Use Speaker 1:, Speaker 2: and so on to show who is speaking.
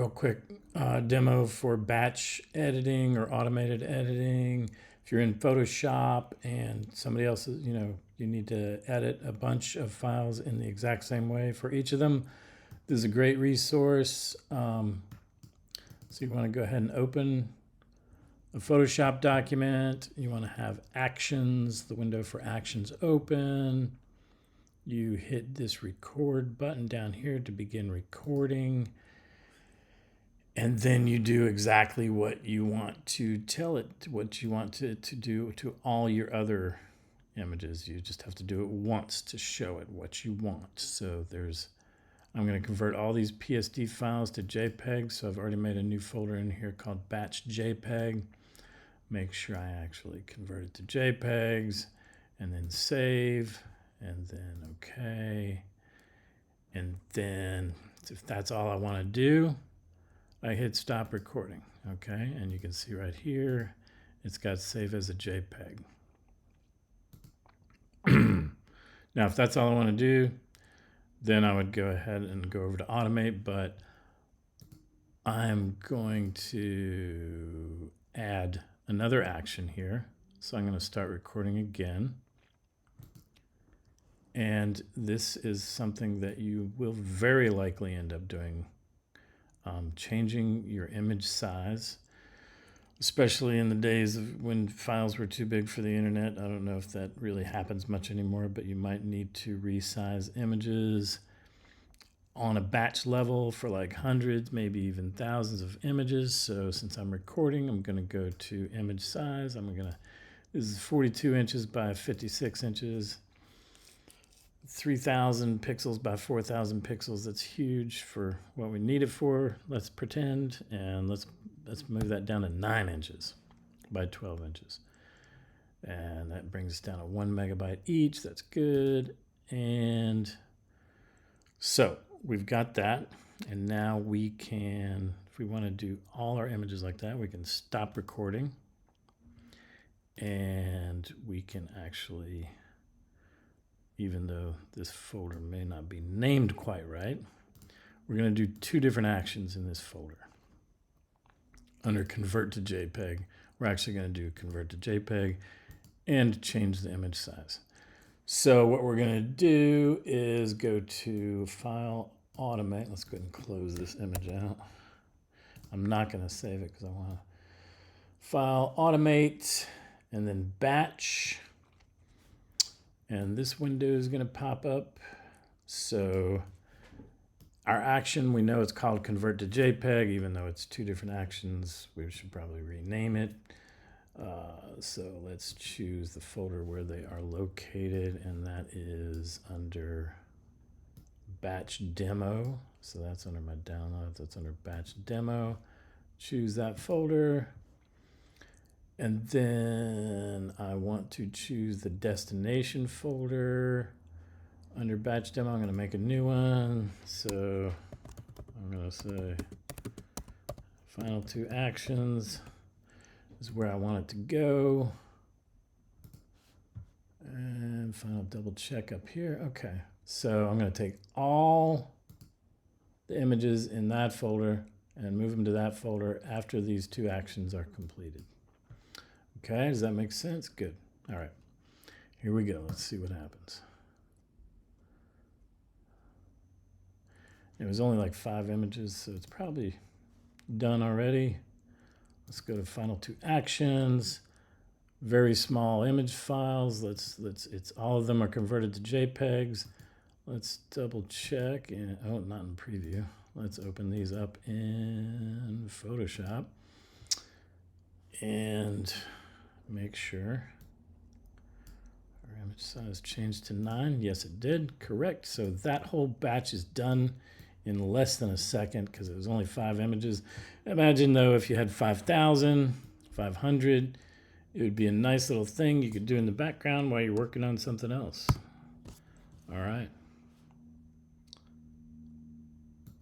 Speaker 1: Real quick demo for batch editing or automated editing. If you're in Photoshop and somebody else is, you need to edit a bunch of files in the exact same way for each of them, this is a great resource. So you want to go ahead and open a Photoshop document. You want to have actions, the window for actions open. You hit this record button down here to begin recording. And then you do exactly what you want to tell it, what you want to do to all your other images. You just have to do it once to show it what you want. So I'm going to convert all these PSD files to JPEG. So I've already made a new folder in here called Batch JPEG. Make sure I actually convert it to JPEGs and then save and then okay. And then if that's all I want to do, I hit stop recording, okay? And you can see right here, it's got save as a JPEG. Now, if that's all I want to do, then I would go ahead and go over to automate, but I'm going to add another action here. So I'm going to start recording again. And this is something that you will very likely end up doing. Changing your image size, especially in the days of when files were too big for the internet. I don't know if that really happens much anymore, but you might need to resize images on a batch level for like hundreds, maybe even thousands of images. So since I'm recording, I'm going to go to image size. This is 42 inches by 56 inches. 3,000 pixels by 4,000 pixels. That's huge for what we need it for. Let's pretend, and let's move that down to 9 inches by 12 inches. And that brings us down to 1 megabyte each. That's good. And so we've got that. And now we can, if we want to do all our images like that, we can stop recording. And we can actually, even though this folder may not be named quite right, we're going to do two different actions in this folder. Under convert to JPEG, we're actually going to do convert to JPEG and change the image size. So what we're going to do is go to File, Automate. Let's go ahead and close this image out. I'm not going to save it because I want to File, Automate, and then Batch. And this window is going to pop up. So our action, we know it's called convert to JPEG, even though it's two different actions. We should probably rename it. So let's choose the folder where they are located, and that is under batch demo. So that's under my downloads. That's under batch demo. Choose that folder. And then I want to choose the destination folder. Under batch demo, I'm going to make a new one. So I'm going to say final two actions is where I want it to go. And final double check up here. Okay. So I'm going to take all the images in that folder and move them to that folder after these two actions are completed. Okay, does that make sense? Good. All right, here we go. Let's see what happens. It was only like 5 images, so it's probably done already. Let's go to final two actions. Very small image files. It's all of them are converted to JPEGs. Let's double check. And oh, not in preview. Let's open these up in Photoshop and make sure our image size changed to 9. Yes, it did. Correct. So that whole batch is done in less than a second because it was only 5 images. Imagine, though, if you had 5,000, 500, it would be a nice little thing you could do in the background while you're working on something else. All right.